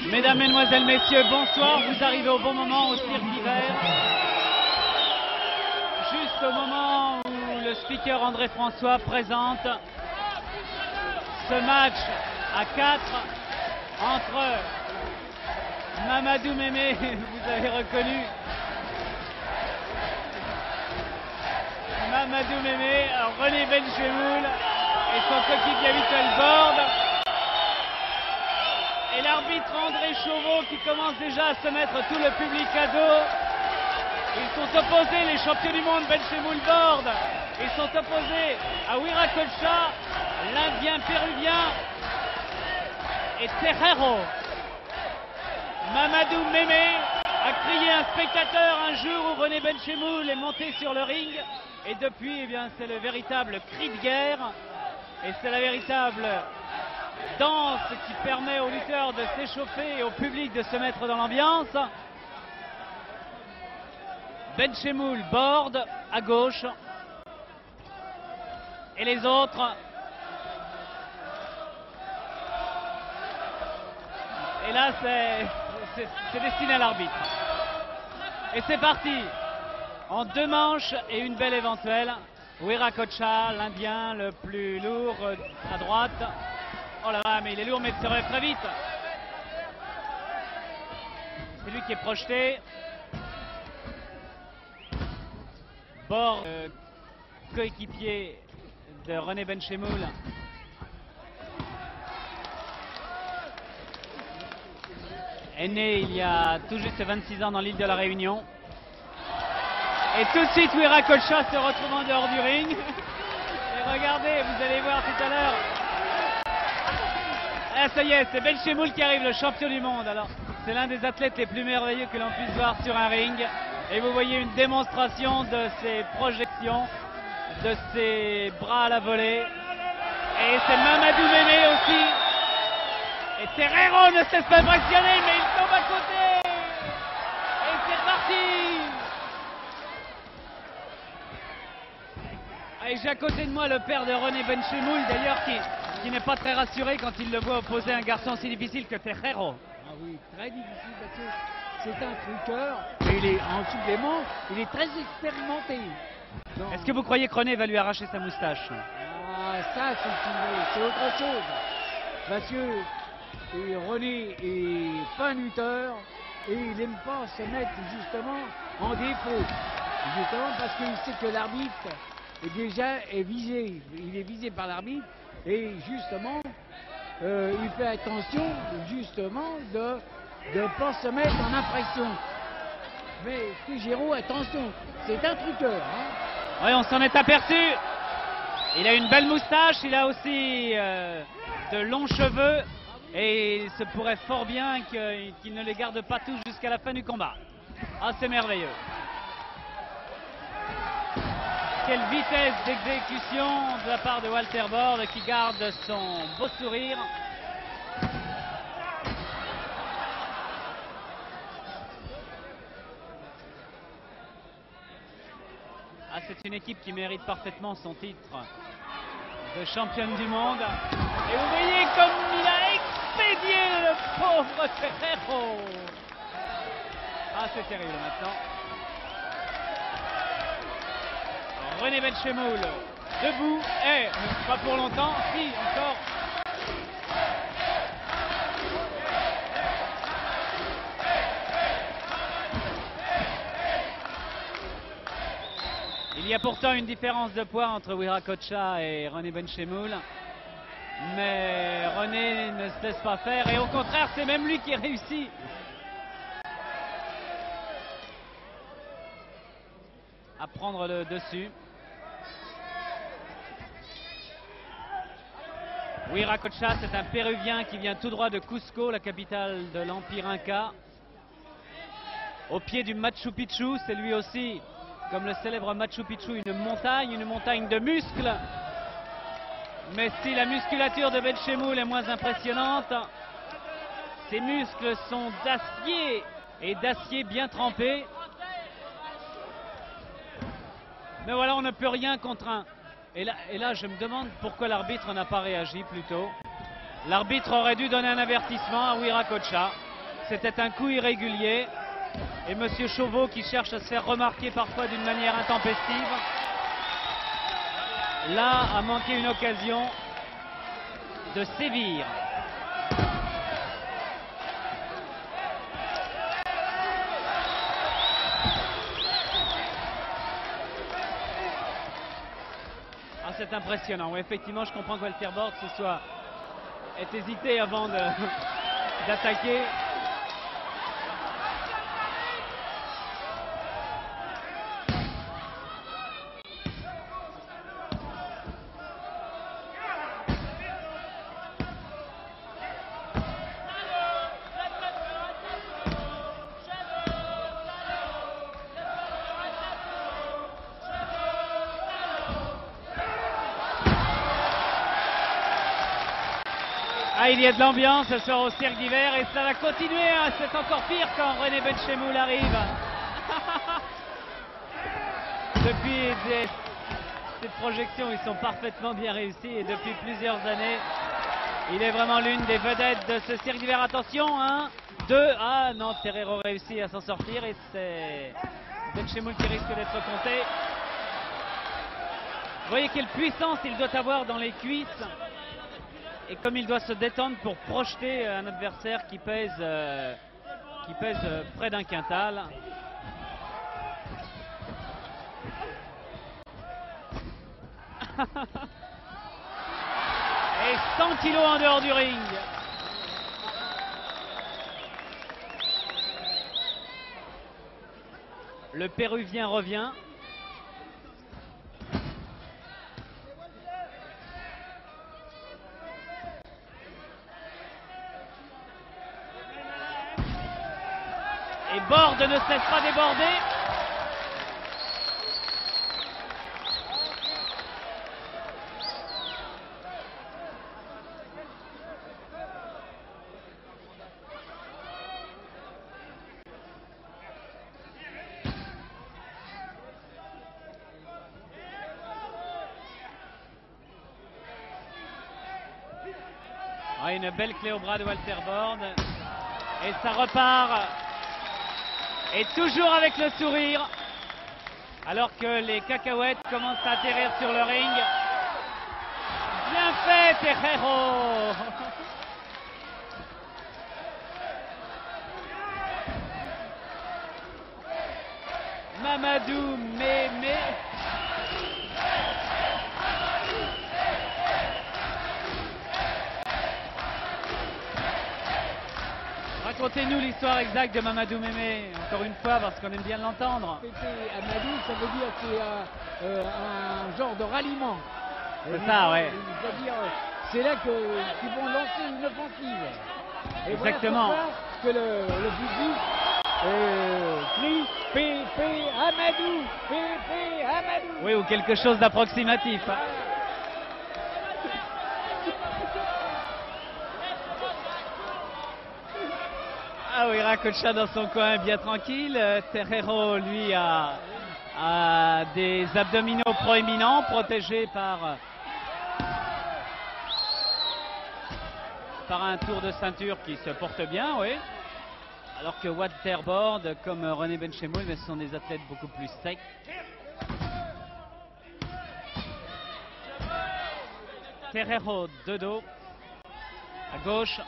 Mesdames, Mesdemoiselles, Messieurs, bonsoir. Vous arrivez au bon moment au cirque d'hiver. Juste au moment où le speaker André François présente ce match à 4 entre Mamadou Mémé, vous avez reconnu, Mamadou Mémé, René Benchemoul et son coéquipier habituel Borde. Et l'arbitre André Chauveau qui commence déjà à se mettre tout le public à dos. Ils sont opposés, les champions du monde Benchemoul Borde. Ils sont opposés à Wiracocha, l'Indien péruvien et Terrero. Mamadou Mémé a crié un spectateur un jour où René Benchemoul est monté sur le ring. Et depuis, eh bien, c'est le véritable cri de guerre. Et c'est la véritable danse qui permet aux lutteurs de s'échauffer et au public de se mettre dans l'ambiance. Benchemoul Borde à gauche. Et les autres. Et là, c'est destiné à l'arbitre. Et c'est parti. En 2 manches et une belle éventuelle. Wiracocha, l'Indien le plus lourd à droite. Oh là là, mais il est lourd, mais il se relève très vite. C'est lui qui est projeté. Borde, coéquipier de René Benchemoul. Est né il y a tout juste 26 ans dans l'île de la Réunion. Et tout de suite, Wiracocha se retrouve en dehors du ring. Et regardez, vous allez voir tout à l'heure. Ah, ça y est, c'est Benchemoul qui arrive, le champion du monde. Alors, c'est l'un des athlètes les plus merveilleux que l'on puisse voir sur un ring. Et vous voyez une démonstration de ses projections, de ses bras à la volée. Et c'est Mamadou Mémé aussi. Et Terrero ne cesse pas d'impressionner, mais il tombe à côté. Et c'est parti. Et j'ai à côté de moi le père de René Benchemoul, d'ailleurs, qui n'est pas très rassuré quand il le voit opposer un garçon aussi difficile que Terrero. Ah oui, très difficile parce que c'est un truqueur. Et il est en supplément, il est très expérimenté. Est-ce que vous croyez que René va lui arracher sa moustache? Ah, ça, c'est autre chose. Parce que René est pas un lutteur et il n'aime pas se mettre justement en défaut. Justement parce qu'il sait que l'arbitre est visé. Il est visé par l'arbitre et justement il fait attention justement de ne pas se mettre en infraction. Mais Fugero, attention, c'est un truqueur. Hein. Oui, on s'en est aperçu. Il a une belle moustache, il a aussi de longs cheveux et il se pourrait fort bien qu'il ne les garde pas tous jusqu'à la fin du combat. Ah, c'est merveilleux. Quelle vitesse d'exécution de la part de Walter Borde qui garde son beau sourire. Ah, c'est une équipe qui mérite parfaitement son titre de championne du monde. Et vous voyez comme il a expédié le pauvre Terrero. Ah, c'est terrible maintenant. René Benchemoul, debout, et pas pour longtemps, si, encore. Il y a pourtant une différence de poids entre Wiracocha et René Benchemoul. Mais René ne se laisse pas faire, et au contraire, c'est même lui qui réussit à prendre le dessus. Wiracocha, c'est un Péruvien qui vient tout droit de Cusco, la capitale de l'Empire Inca. Au pied du Machu Picchu, c'est lui aussi, comme le célèbre Machu Picchu, une montagne de muscles. Mais si la musculature de Benchemoul est moins impressionnante, ses muscles sont d'acier, et d'acier bien trempé. Mais voilà, on ne peut rien contre un. Et là, je me demande pourquoi l'arbitre n'a pas réagi plus tôt. L'arbitre aurait dû donner un avertissement à Wiracocha. C'était un coup irrégulier. Et Monsieur Chauveau, qui cherche à se faire remarquer parfois d'une manière intempestive, là a manqué une occasion de sévir. Ah, c'est impressionnant. Oui, effectivement, je comprends que Walter Bord ait hésité avant d'attaquer. Ah, il y a de l'ambiance ce soir au Cirque d'Hiver et ça va continuer, hein. C'est encore pire quand René Benchemoul arrive. Depuis ces projections, ils sont parfaitement bien réussis et depuis plusieurs années, il est vraiment l'une des vedettes de ce Cirque d'Hiver. Attention, 1, 2, ah non, Terrero réussit à s'en sortir et c'est Benchemoul qui risque d'être compté. Vous voyez quelle puissance il doit avoir dans les cuisses. Et comme il doit se détendre pour projeter un adversaire qui pèse près d'un quintal. Et 100 kilos en dehors du ring. Le Péruvien revient. Et Bord ne se laisse pas déborder. Ah, une belle clé au bras de Walter Bord. Et ça repart. Et toujours avec le sourire, alors que les cacahuètes commencent à atterrir sur le ring. Bien fait, Terrero. Mamadou Mémé. Racontez-nous l'histoire exacte de Mamadou Mémé, encore une fois, parce qu'on aime bien l'entendre. Amadou, ça veut dire que c'est un genre de ralliement. C'est ça, ouais. C'est-à-dire, c'est là qu'ils vont lancer une offensive. Et exactement. Voilà que le public crie Pépé Amadou, Pépé Amadou. Oui, ou quelque chose d'approximatif. Hein. Ah oui, Racocha dans son coin bien tranquille. Terrero, lui, a des abdominaux proéminents, protégés par un tour de ceinture qui se porte bien, oui. Alors que Walter Bord, comme René Benchemoul, mais ce sont des athlètes beaucoup plus secs. Terrero de dos, à gauche.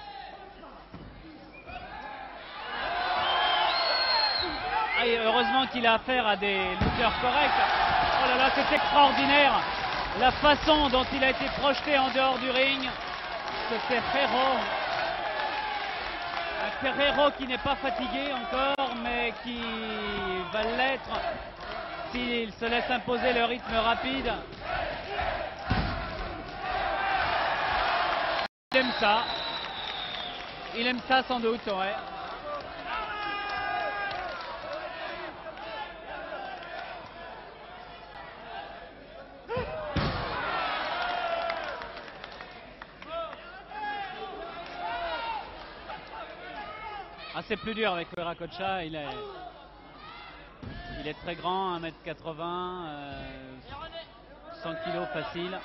Ah, et heureusement qu'il a affaire à des lutteurs corrects. Oh là là, c'est extraordinaire la façon dont il a été projeté en dehors du ring. Ce Terrero. Un Terrero qui n'est pas fatigué encore, mais qui va l'être s'il se laisse imposer le rythme rapide. Il aime ça. Il aime ça sans doute, ouais. Ah, c'est plus dur avec le Racocha, il est très grand, 1m80, 100 kg facile.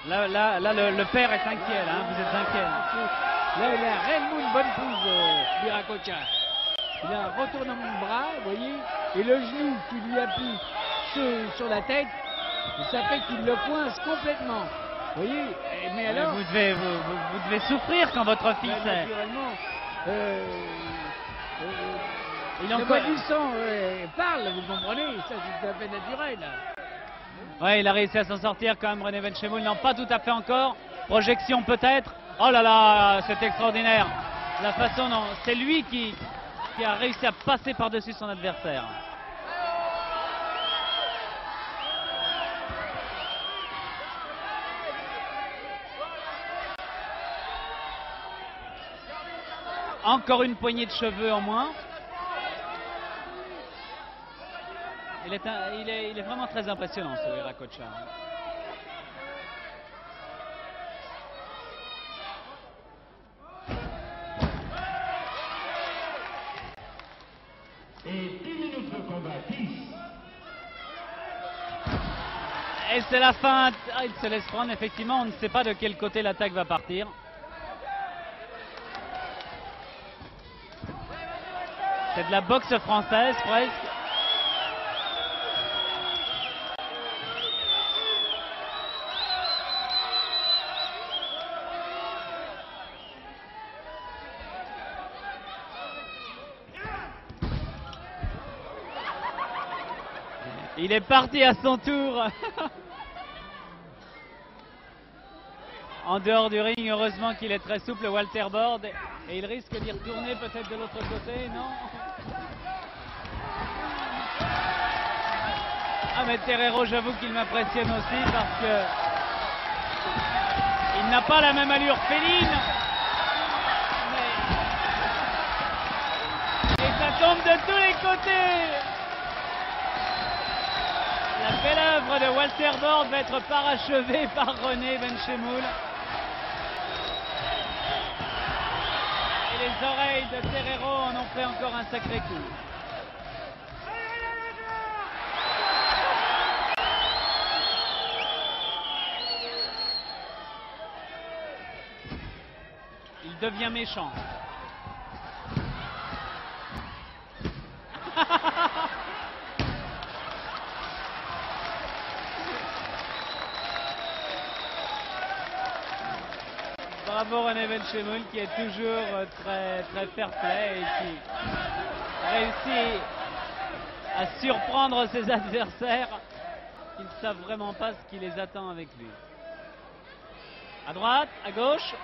Là, le père est inquiet, là, hein, vous êtes inquiet. Là, il a réellement une bonne prise, Viracocha. Il a un retournement de bras, vous voyez, et le genou qui lui appuie sur la tête, ça fait qu'il le coince complètement. Vous voyez, mais alors... Vous devez souffrir quand votre fils est... Naturellement, il le encore... bas du sang parle, vous comprenez, ça c'est tout à fait naturel. Ouais, il a réussi à s'en sortir quand même, René Benchemoul. Non, pas tout à fait encore. Projection peut-être. Oh là là, c'est extraordinaire. La façon dont c'est lui qui a réussi à passer par-dessus son adversaire. Encore une poignée de cheveux en moins. Il est vraiment très impressionnant, ce Viracocha. Et 10 minutes de combat, 10. Et c'est la fin. Il se laisse prendre, effectivement. On ne sait pas de quel côté l'attaque va partir. C'est de la boxe française, presque. Il est parti à son tour. En dehors du ring, heureusement qu'il est très souple, Walter Bord. Et il risque d'y retourner peut-être de l'autre côté, non? Ah mais Terrero, j'avoue qu'il m'impressionne aussi parce que il n'a pas la même allure féline. Mais... Et ça tombe de tous les côtés. La belle œuvre de Walter Bord va être parachevée par René Benchemoul. Et les oreilles de Terrero en ont fait encore un sacré coup. Il devient méchant. Bravo René Benchemoul qui est toujours très fair play et qui réussit à surprendre ses adversaires qui ne savent vraiment pas ce qui les attend avec lui. À droite, à gauche,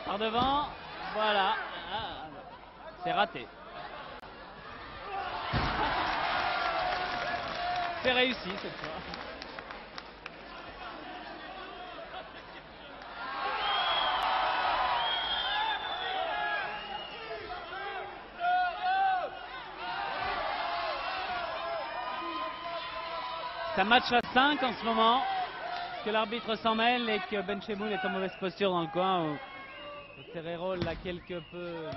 par devant, voilà. Ah, c'est raté. C'est réussi cette fois. Ça match à 5 en ce moment, que l'arbitre s'en mêle et que Benchemoul est en mauvaise posture dans le coin où Terrero l'a quelque peu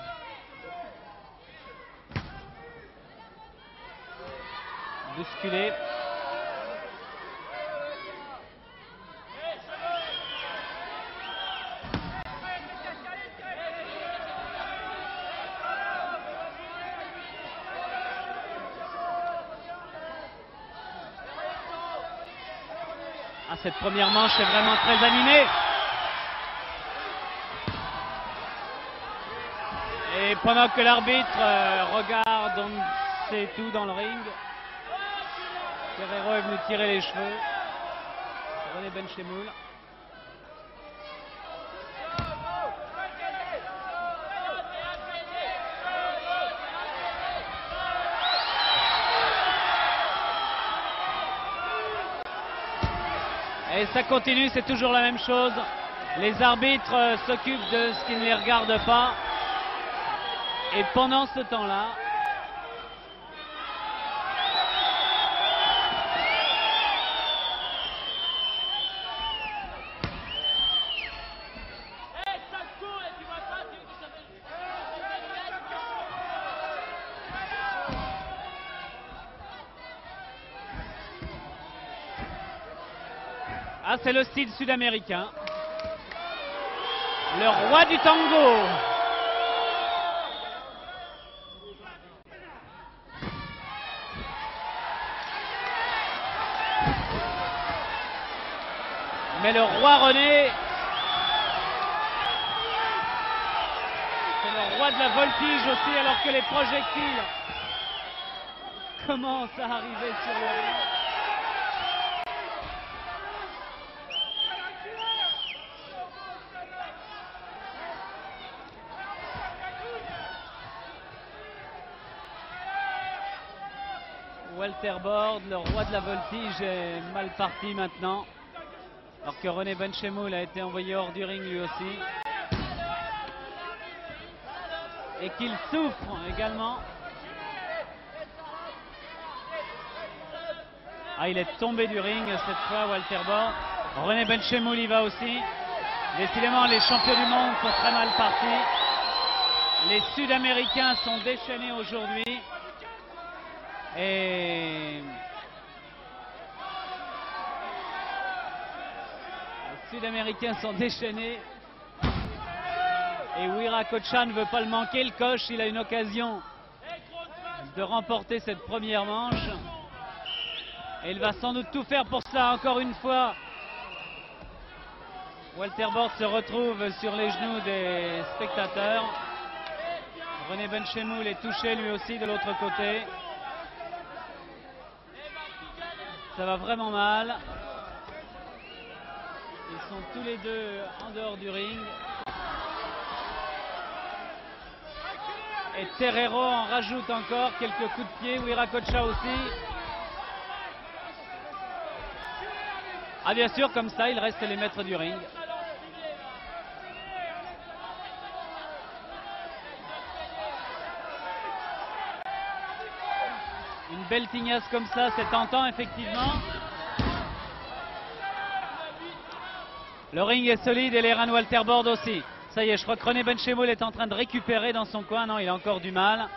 bousculé. Ah, cette première manche est vraiment très animée. Et pendant que l'arbitre regarde, on sait tout dans le ring, Terrero est venu tirer les cheveux. René Benchemoul. Et ça continue, c'est toujours la même chose. Les arbitres s'occupent de ce qui ne les regarde pas. Et pendant ce temps-là, Ah, c'est le style sud-américain. Le roi du tango. Mais le roi René, c'est le roi de la voltige aussi, alors que les projectiles commencent à arriver sur le ring. Walter Bord, le roi de la voltige, est mal parti maintenant. Alors que René Benchemoul a été envoyé hors du ring lui aussi. Et qu'il souffre également. Ah, il est tombé du ring cette fois, Walter Bord. René Benchemoul y va aussi. Décidément, les champions du monde sont très mal partis. Les Sud-Américains sont déchaînés aujourd'hui. Et les Sud-Américains sont déchaînés. Et Wiracocha ne veut pas le manquer. Le coach, il a une occasion de remporter cette première manche. Et il va sans doute tout faire pour cela. Encore une fois, Walter Bord se retrouve sur les genoux des spectateurs. René Benchemoul est touché lui aussi de l'autre côté. Ça va vraiment mal. Ils sont tous les deux en dehors du ring. Et Terrero en rajoute encore quelques coups de pied. Wiracocha aussi. Ah, bien sûr, comme ça, il reste les maîtres du ring. Une belle tignasse comme ça, c'est tentant, effectivement. Le ring est solide et les reins de Walter Bord aussi. Ça y est, je crois que René Benchemoul est en train de récupérer dans son coin. Non, il a encore du mal.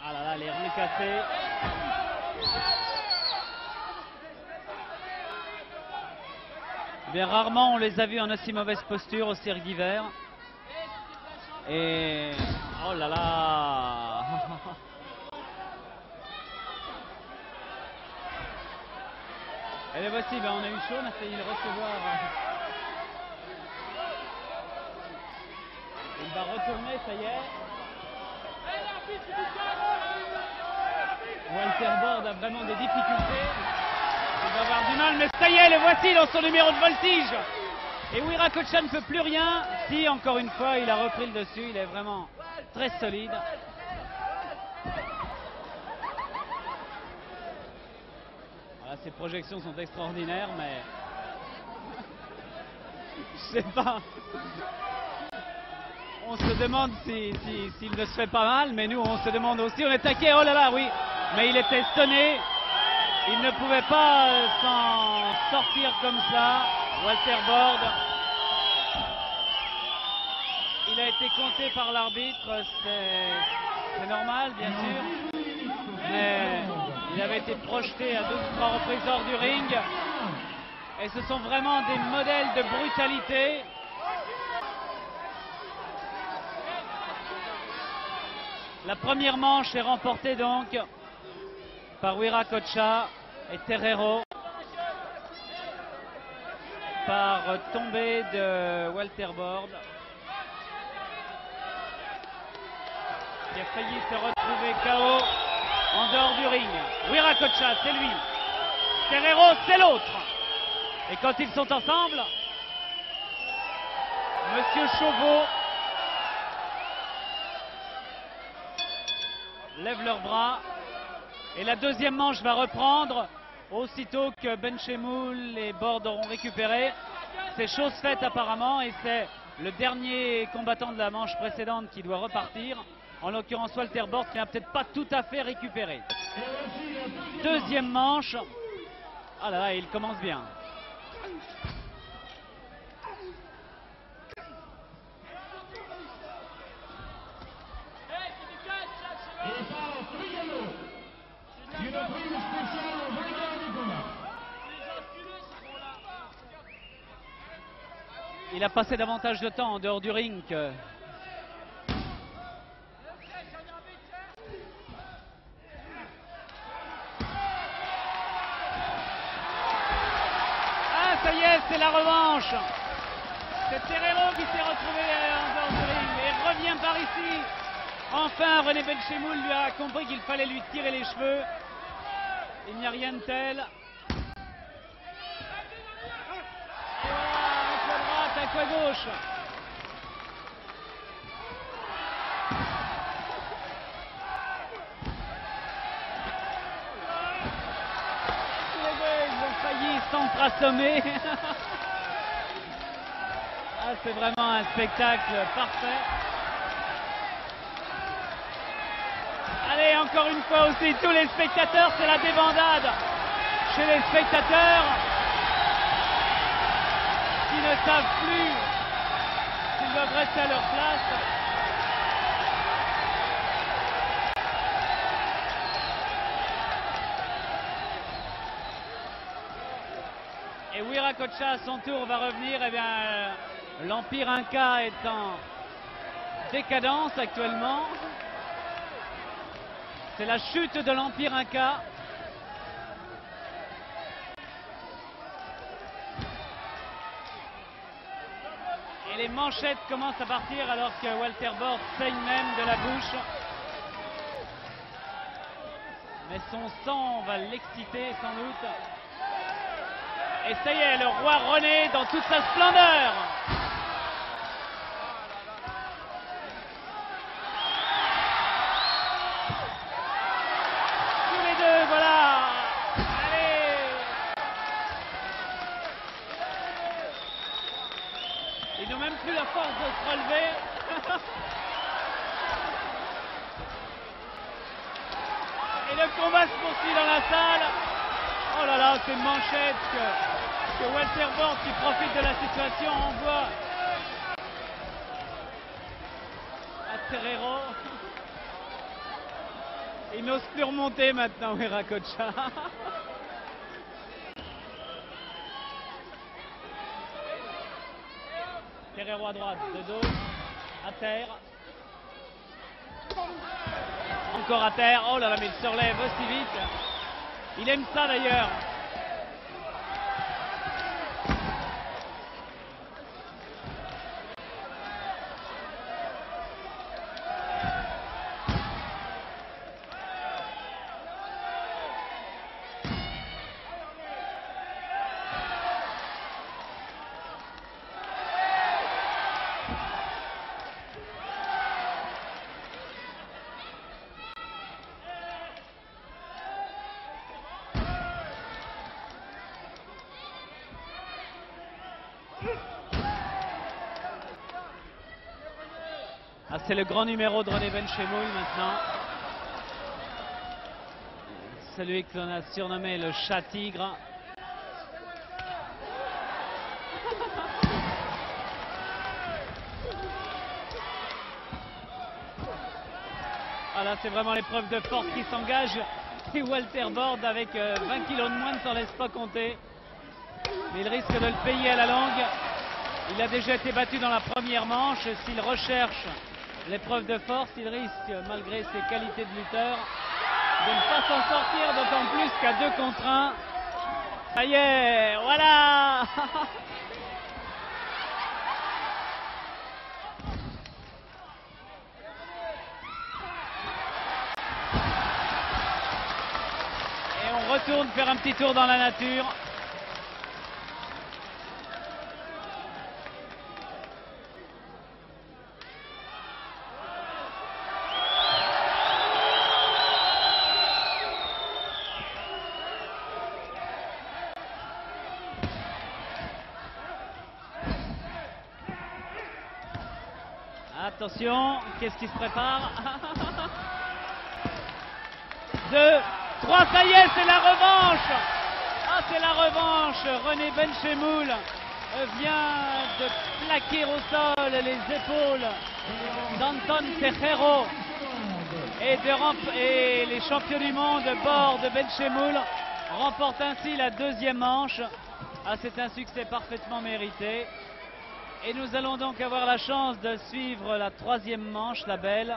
Ah là là, les reins cassés. Mais rarement on les a vus en aussi mauvaise posture au cirque d'hiver. Et oh là là. Et les voici, ben on a eu chaud, on a failli le recevoir. Il va retourner, ça y est. Walter Bord a vraiment des difficultés. Il va avoir du mal, mais ça y est, les voici dans son numéro de voltige. Et Wiracocha ne peut plus rien. Si, encore une fois, il a repris le dessus. Il est vraiment très solide. Voilà, ses projections sont extraordinaires, mais je sais pas. On se demande s'il ne se fait pas mal, mais nous, on se demande aussi. On est taqué, oh là là, oui. Mais il était sonné. Il ne pouvait pas s'en sortir comme ça. Walter Bord. Il a été compté par l'arbitre, c'est normal bien sûr. Mais il avait été projeté à 2 ou 3 reprises hors du ring. Et ce sont vraiment des modèles de brutalité. La première manche est remportée donc par Wiracocha et Terrero par tombée de Walter Bord, qui a failli se retrouver KO en dehors du ring. Wiracocha, c'est lui. Terrero, c'est l'autre. Et quand ils sont ensemble, Monsieur Chauveau lève leurs bras. Et la deuxième manche va reprendre aussitôt que Benchemoul et Bord auront récupéré. C'est chose faite apparemment et c'est le dernier combattant de la manche précédente qui doit repartir. En l'occurrence Walter Bord qui n'a peut-être pas tout à fait récupéré. Deuxième manche. Ah là là, il commence bien. prime spéciale au vainqueur du combat. Il a passé davantage de temps en dehors du ring que... Ah, ça y est, c'est la revanche. C'est Terrero qui s'est retrouvé en dehors du ring et revient par ici. Enfin, René Benchemoul lui a compris qu'il fallait lui tirer les cheveux. Il n'y a rien de tel. Un coup à droite, un coup à gauche. Les deux, ils ont failli s'entre-assommer. Ah, c'est vraiment un spectacle parfait. Allez, encore une fois aussi, tous les spectateurs, c'est la débandade chez les spectateurs qui ne savent plus s'ils doivent rester à leur place. Et Wiracocha, à son tour, va revenir. Eh bien, l'Empire Inca est en décadence actuellement. C'est la chute de l'Empire Inca. Et les manchettes commencent à partir alors que Walter Bord saigne même de la bouche. Mais son sang va l'exciter sans doute. Et ça y est, le roi René dans toute sa splendeur. Tous les deux, voilà. Allez. Ils n'ont même plus la force de se relever. Et le combat se poursuit dans la salle. Oh là là, c'est une manchette que Walter Bord qui profite de la situation envoie à Terrero. Il n'ose plus remonter maintenant, Wiracocha. Terrero à droite, de dos, à terre. Encore à terre. Oh là là, mais il se relève aussi vite. Il aime ça d'ailleurs. Ah, c'est le grand numéro de René Benchemoul maintenant. Celui que l'on a surnommé le chat tigre. Ah là, c'est vraiment l'épreuve de force qui s'engage. Et Walter Bord, avec 20 kilos de moins, ne s'en laisse pas compter. Mais il risque de le payer à la longue. Il a déjà été battu dans la première manche. S'il recherche l'épreuve de force, il risque, malgré ses qualités de lutteur, de ne pas s'en sortir, d'autant plus qu'à 2 contre 1. Ça y est, voilà. Et on retourne faire un petit tour dans la nature. Attention, qu'est-ce qui se prépare? 2, 3, ça y est, c'est la revanche. Ah, c'est la revanche. René Benchemoul vient de plaquer au sol les épaules d'Anton Terrero. et les champions du monde Borde Benchemoul remportent ainsi la deuxième manche. Ah, c'est un succès parfaitement mérité. Et nous allons donc avoir la chance de suivre la troisième manche, la belle,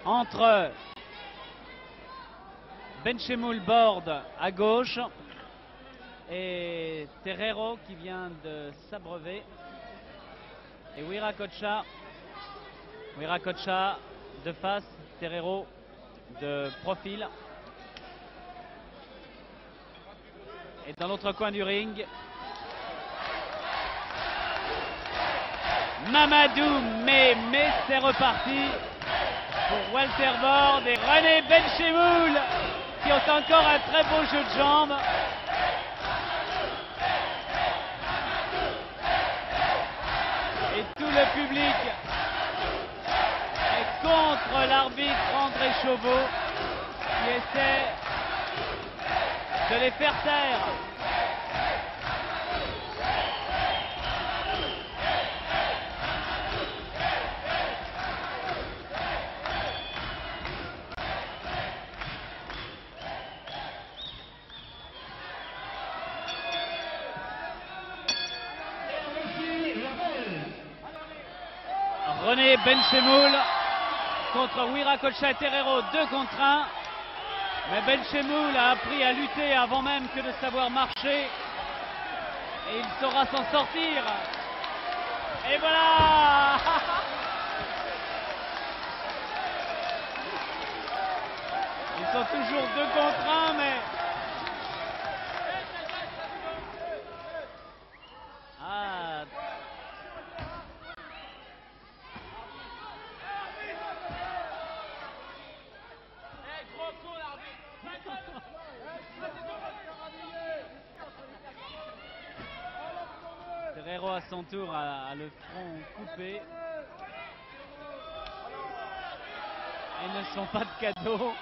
entre Benchemoul Borde à gauche et Terreiro qui vient de s'abreuver. Et Wiracocha de face, Terreiro de profil. Et dans l'autre coin du ring, Mamadou, mais c'est reparti pour Walter Borde et René Benchemoul qui ont encore un très beau jeu de jambes. Et tout le public est contre l'arbitre André Chauveau qui essaie de les faire taire. René Benchemoul contre Wiracocha et Terreiro, 2 contre 1. Mais Benchemoul a appris à lutter avant même que de savoir marcher. Et il saura s'en sortir. Et voilà. Ils sont toujours 2 contre 1, mais... Ah. Terreiro à son tour a le front coupé. Ils ne sont pas de cadeaux.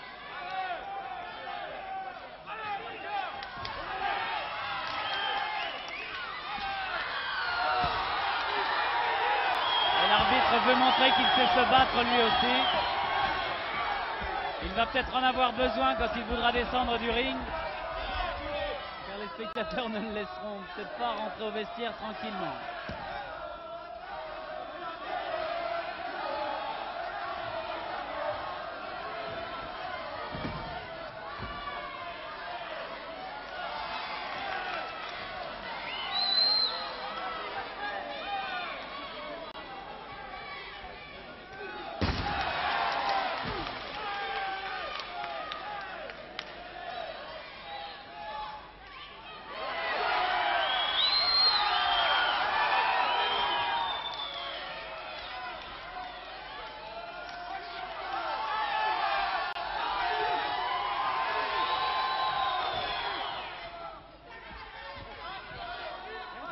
Et l'arbitre veut montrer qu'il sait se battre lui aussi. Il va peut-être en avoir besoin quand il voudra descendre du ring. Car les spectateurs ne le laisseront peut-être pas rentrer au vestiaire tranquillement.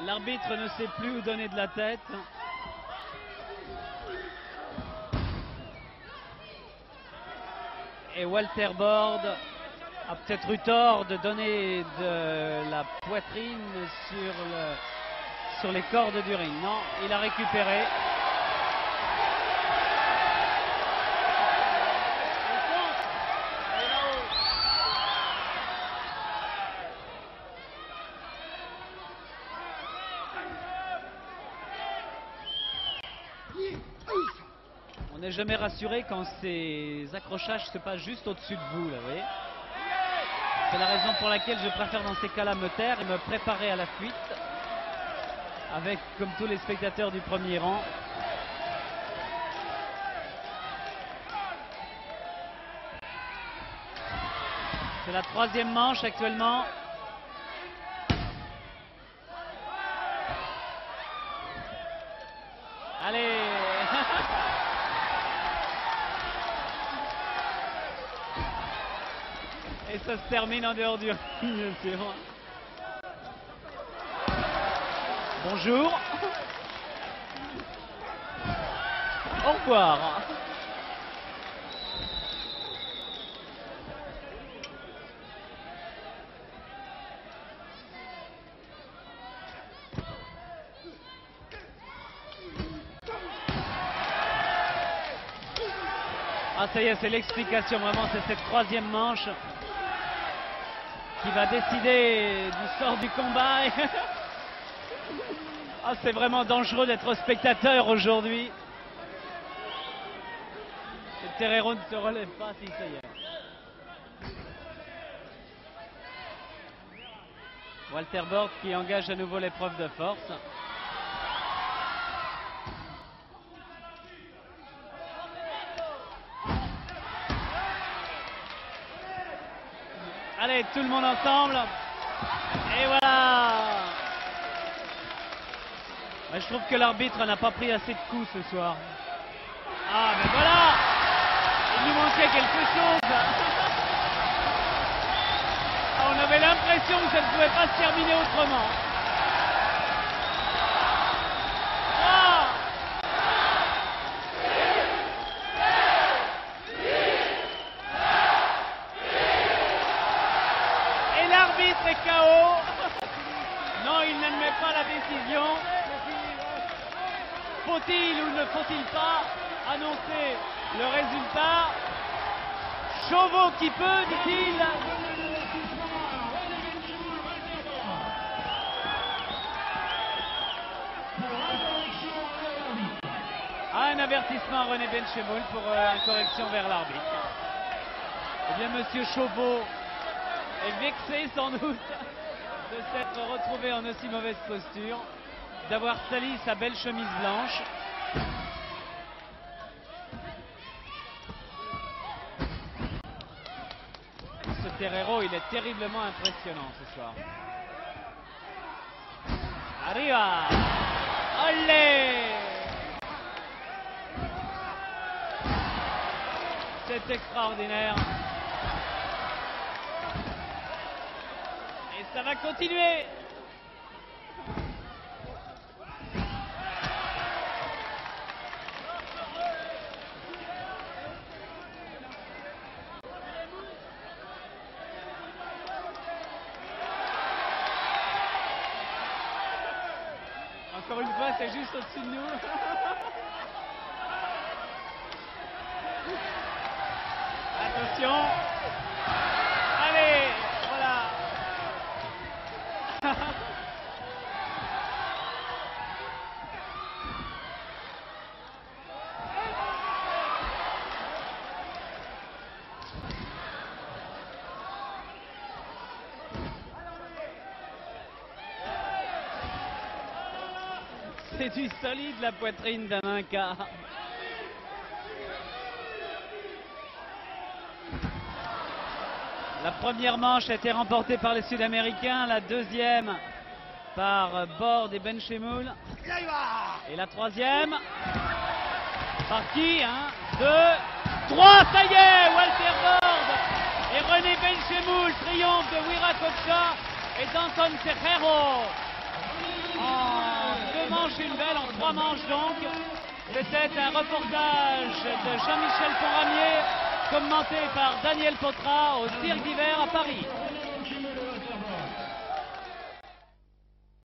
L'arbitre ne sait plus où donner de la tête. Et Walter Borde a peut-être eu tort de donner de la poitrine sur les cordes du ring. Non, il a récupéré. On n'est jamais rassuré quand ces accrochages se passent juste au-dessus de vous, là, vous voyez. C'est la raison pour laquelle je préfère dans ces cas-là me taire et me préparer à la fuite avec, comme tous les spectateurs du premier rang, c'est la troisième manche actuellement. Allez. Et ça se termine en dehors du ring, bien sûr. Bonjour. Au revoir. Ah ça y est, c'est l'explication vraiment, c'est cette troisième manche qui va décider du sort du combat. Ah, c'est vraiment dangereux d'être spectateur aujourd'hui. Et Terreiro ne se relève pas, si ça y est. Walter Borg qui engage à nouveau l'épreuve de force. Allez, tout le monde ensemble. Et voilà. Je trouve que l'arbitre n'a pas pris assez de coups ce soir. Ah, ben voilà. Il nous manquait quelque chose. Ah, on avait l'impression que ça ne pouvait pas se terminer autrement. Ah. Et l'arbitre est KO. Non, il n'admet pas la décision. Faut-il ou ne faut-il pas annoncer le résultat? Chauveau qui peut, dit-il. Un avertissement à René Benchemoul pour incorrection vers l'arbitre. Eh bien, monsieur Chauveau est vexé sans doute de s'être retrouvé en aussi mauvaise posture, d'avoir sali sa belle chemise blanche. Ce Terreiro, il est terriblement impressionnant ce soir. Arriva! Olé! C'est extraordinaire. Et ça va continuer. Encore une fois, c'est juste au-dessus de nous. Attention. Allez, voilà. C'est du solide la poitrine d'Aminka. La première manche a été remportée par les Sud-Américains, la deuxième par Borg et Benchemoul. Et la troisième par qui? 1, 2, 3, ça y est, Walter Borg et René Benchemoul triomphe de Wiracocha et d'Anton Terreiro. En 2 manches, une belle, en 3 manches donc. C'était un reportage de Jean-Michel Ponramier, commenté par Daniel Potra au Cirque d'hiver à Paris.